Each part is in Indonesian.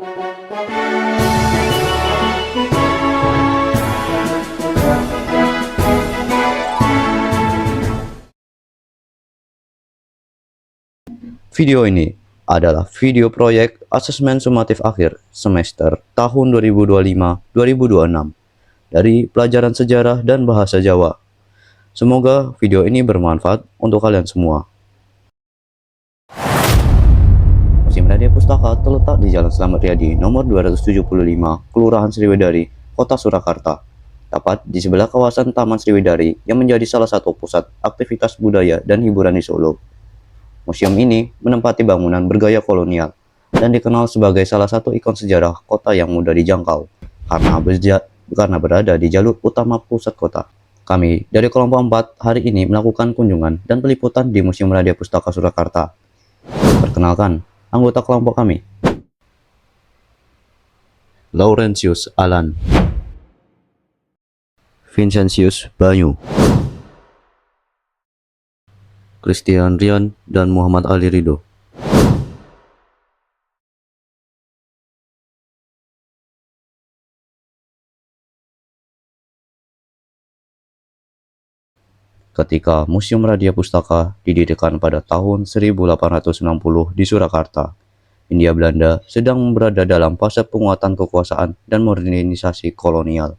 Video ini adalah video proyek asesmen sumatif akhir semester tahun 2025-2026 dari pelajaran sejarah dan bahasa Jawa. Semoga video ini bermanfaat untuk kalian semua. Museum Radia Pustaka terletak di Jalan Slamet Riyadi nomor 275, Kelurahan Sriwedari, Kota Surakarta. Tepat di sebelah kawasan Taman Sriwedari yang menjadi salah satu pusat aktivitas budaya dan hiburan di Solo. Museum ini menempati bangunan bergaya kolonial dan dikenal sebagai salah satu ikon sejarah kota yang mudah dijangkau karena berada di jalur utama pusat kota. Kami dari kelompok 4 hari ini melakukan kunjungan dan peliputan di Museum Radia Pustaka Surakarta. Perkenalkan, anggota kelompok kami. Laurentius Alan, Vincentius Banyu, Christian Rian, dan Muhammad Ali Ridho. Ketika Museum Radia Pustaka didirikan pada tahun 1860 di Surakarta, Hindia Belanda sedang berada dalam fase penguatan kekuasaan dan modernisasi kolonial.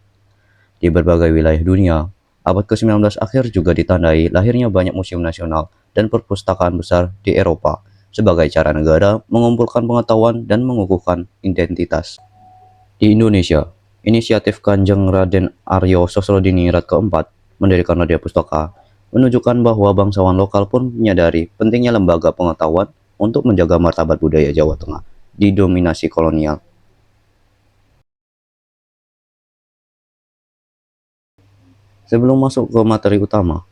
Di berbagai wilayah dunia, abad ke-19 akhir juga ditandai lahirnya banyak museum nasional dan perpustakaan besar di Eropa sebagai cara negara mengumpulkan pengetahuan dan mengukuhkan identitas. Di Indonesia, inisiatif Kanjeng Raden Aryo Sosrodiningrat keempat mendirikan Radia Pustaka menunjukkan bahwa bangsawan lokal pun menyadari pentingnya lembaga pengetahuan untuk menjaga martabat budaya Jawa Tengah didominasi kolonial. Sebelum masuk ke materi utama,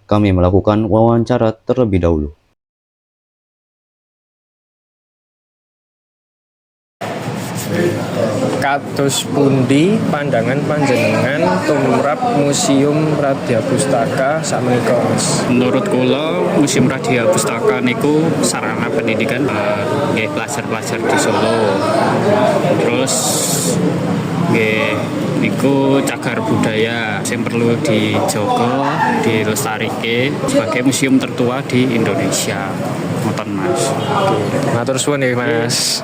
kami melakukan wawancara terlebih dahulu. Kados pundi pandangan panjenengan tumrap Museum Radia Pustaka sakmenika, Mas? Menurut kula, Museum Radia Pustaka niku sarana pendidikan nggih pelajar-pelajar di Solo. Terus nggih niku cagar budaya yang perlu dijaga, dilestarike sebagai museum tertua di Indonesia. Ngoten, Mas. Matur suwun ya, Mas.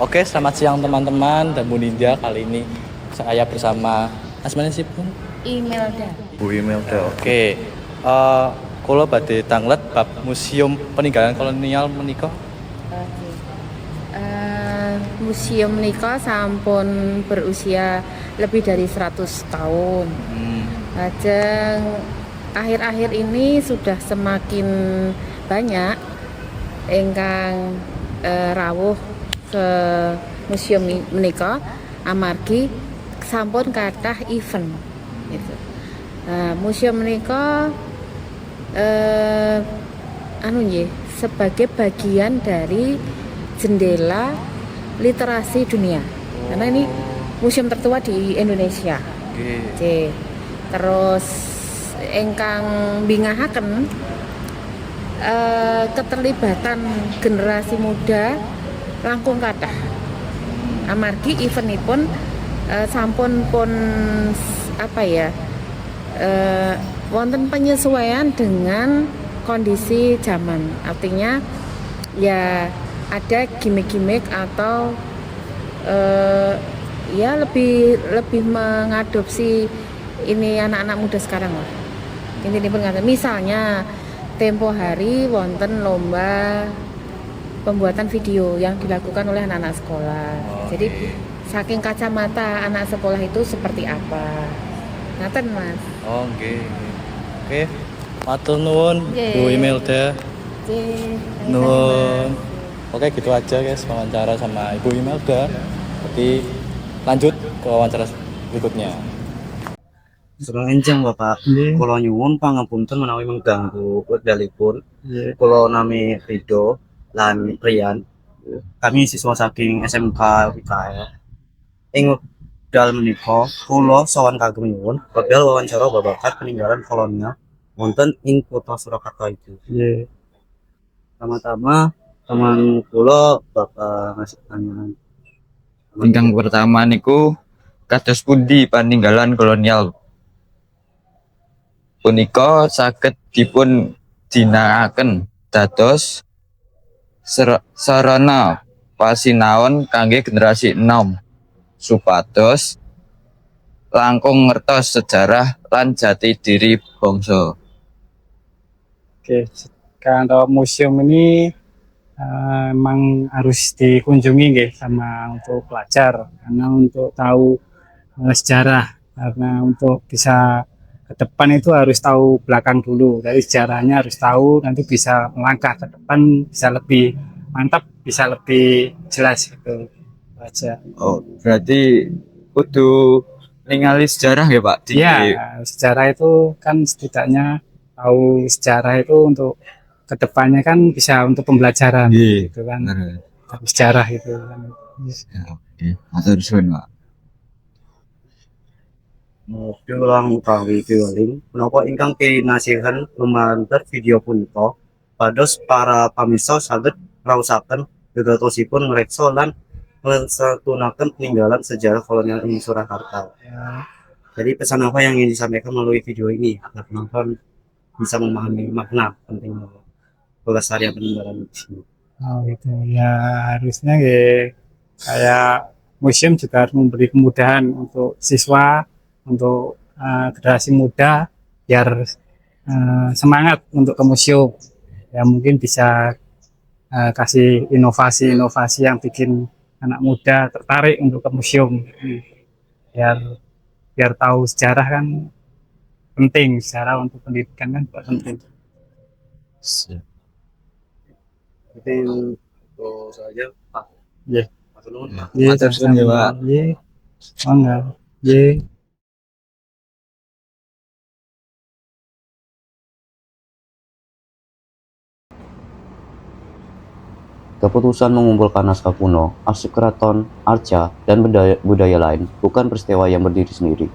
Oke, selamat siang teman-teman dan Bu Ninja. Kali ini saya bersama Asmanesipun Imelda. Bu Imelda. Oke, kula badhe tanglet bab Museum Peninggalan Kolonial menika. Oke. Museum menika sampun berusia lebih dari 100 tahun. Lajeng akhir-akhir ini sudah semakin banyak ingkang rawuh ke museum menika amargi sampun kathah event gitu. Museum menika sebagai bagian dari jendela literasi dunia. Karena ini museum tertua di Indonesia. Oke. Terus ingkang bingahaken keterlibatan generasi muda langkung kathah. Amargi eventipun sampun pun wonten penyesuaian dengan kondisi zaman. Artinya ya ada gimmick-gimmick atau ya lebih mengadopsi ini anak-anak muda sekarang lah. Ini misalnya tempo hari wonten lomba pembuatan video yang dilakukan oleh anak-anak sekolah. Jadi saking kacamata anak sekolah itu seperti apa. Ngaten, Mas. Nggih. Oke. Matur nuwun Bu Imelda. Nuwun. Oke, gitu aja guys wawancara sama Ibu Imelda. Jadi lanjut ke wawancara berikutnya. Surung enjang Bapak, kula nyuwun pangapunten menawi mengganggu wekdalipun. Kula nami Ridho lan Rian. Kami siswa saking SMK UKL. Ing wekdal menika kula sowan kagem nyuwun badal wawancara babagan peninggalan kolonial wonten ing kota Surakarta itu. Nggih. Pertama-tama teman kula bakal ngasih pertanyaan. Ingkang pertama niku kados pundi paninggalan kolonial punika saged dipun ginakaken dados sarana pasinaon kangge generasi enom supados langkung ngertos sejarah lan jati diri bangsa. Oke, kalau museum ini emang harus dikunjungi nggih sama untuk pelajar karena untuk tahu sejarah, karena untuk bisa ke depan itu harus tahu belakang dulu, dari sejarahnya harus tahu, nanti bisa melangkah ke depan bisa lebih mantap, bisa lebih jelas gitu aja. Oh, berarti kudu ningali sejarah ya Pak di Iya, sejarah itu kan setidaknya tahu sejarah itu untuk kedepannya kan bisa untuk pembelajaran Iya, gitu kan. bener. Tahu sejarah itu kan. Ya, oke. Matur suwun Pak. Mobil lang utawi piweling menapa ingkang pinasihan lumantar video punika pados para pamirsa saged ngraosaken gegatosipun ngreksa lan nglestariaken peninggalan sejarah kolonial ing Surakarta. Ya, Jadi pesan apa yang ingin disampaikan melalui video ini agar penonton bisa memahami makna penting pelestarian peninggalan di sini. oh itu ya harusnya ya kayak museum juga harus memberi kemudahan untuk siswa, untuk generasi muda biar semangat untuk ke museum. Ya mungkin bisa kasih inovasi-inovasi yang bikin anak muda tertarik untuk ke museum. Biar biar tahu sejarah kan penting, sejarah untuk pendidikan kan juga penting. Jadi itu saja Pak. Iya. Matur nuwun, Pak. Iya, Matur suwun ya, Pak. Iya. Mangga. Iya. Keputusan mengumpulkan naskah kuno, arsip keraton, arca, dan budaya lain bukan peristiwa yang berdiri sendiri.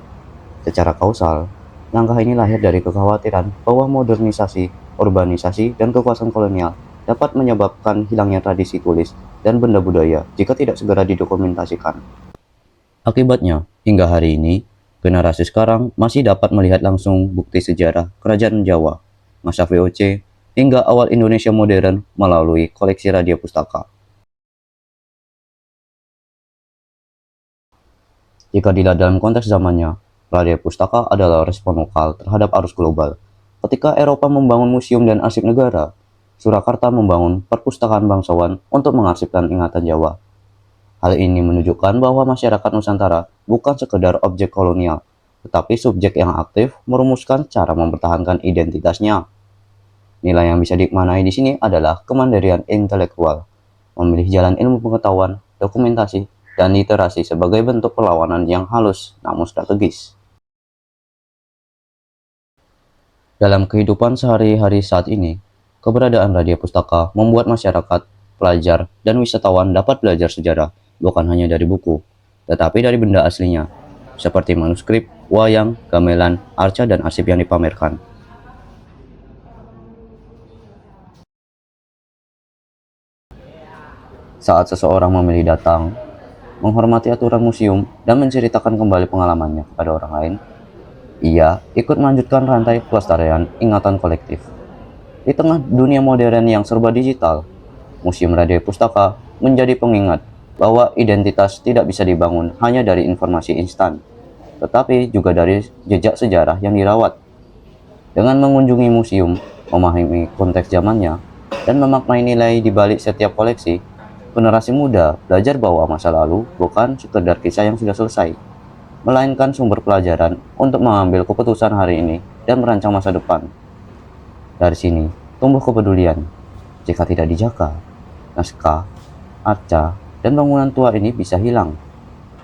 Secara kausal, langkah ini lahir dari kekhawatiran bahwa modernisasi, urbanisasi, dan kekuasaan kolonial dapat menyebabkan hilangnya tradisi tulis dan benda budaya jika tidak segera didokumentasikan. Akibatnya, hingga hari ini, generasi sekarang masih dapat melihat langsung bukti sejarah Kerajaan Jawa, masa VOC, hingga awal Indonesia modern melalui koleksi Radia Pustaka. Jika dilihat dalam konteks zamannya, Radia Pustaka adalah respon lokal terhadap arus global. Ketika Eropa membangun museum dan arsip negara, Surakarta membangun perpustakaan bangsawan untuk mengarsipkan ingatan Jawa. Hal ini menunjukkan bahwa masyarakat Nusantara bukan sekedar objek kolonial, tetapi subjek yang aktif merumuskan cara mempertahankan identitasnya. Nilai yang bisa dimaknai di sini adalah kemandirian intelektual, memilih jalan ilmu pengetahuan, dokumentasi, dan literasi sebagai bentuk perlawanan yang halus namun strategis. Dalam kehidupan sehari-hari saat ini, keberadaan Radia Pustaka membuat masyarakat, pelajar, dan wisatawan dapat belajar sejarah bukan hanya dari buku, tetapi dari benda aslinya, seperti manuskrip, wayang, gamelan, arca, dan arsip yang dipamerkan. Saat seseorang memilih datang, menghormati aturan museum, dan menceritakan kembali pengalamannya kepada orang lain, ia ikut melanjutkan rantai pelestarian ingatan kolektif. Di tengah dunia modern yang serba digital, Museum Radia Pustaka menjadi pengingat bahwa identitas tidak bisa dibangun hanya dari informasi instan, tetapi juga dari jejak sejarah yang dirawat. Dengan mengunjungi museum, memahami konteks zamannya, dan memaknai nilai di balik setiap koleksi, generasi muda belajar bahwa masa lalu bukan sekedar kisah yang sudah selesai, melainkan sumber pelajaran untuk mengambil keputusan hari ini dan merancang masa depan. Dari sini, tumbuh kepedulian. Jika tidak dijaga, naskah, arca, dan bangunan tua ini bisa hilang.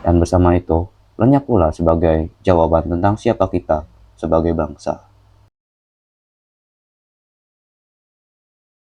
Dan bersama itu, lenyap pula sebagai jawaban tentang siapa kita sebagai bangsa.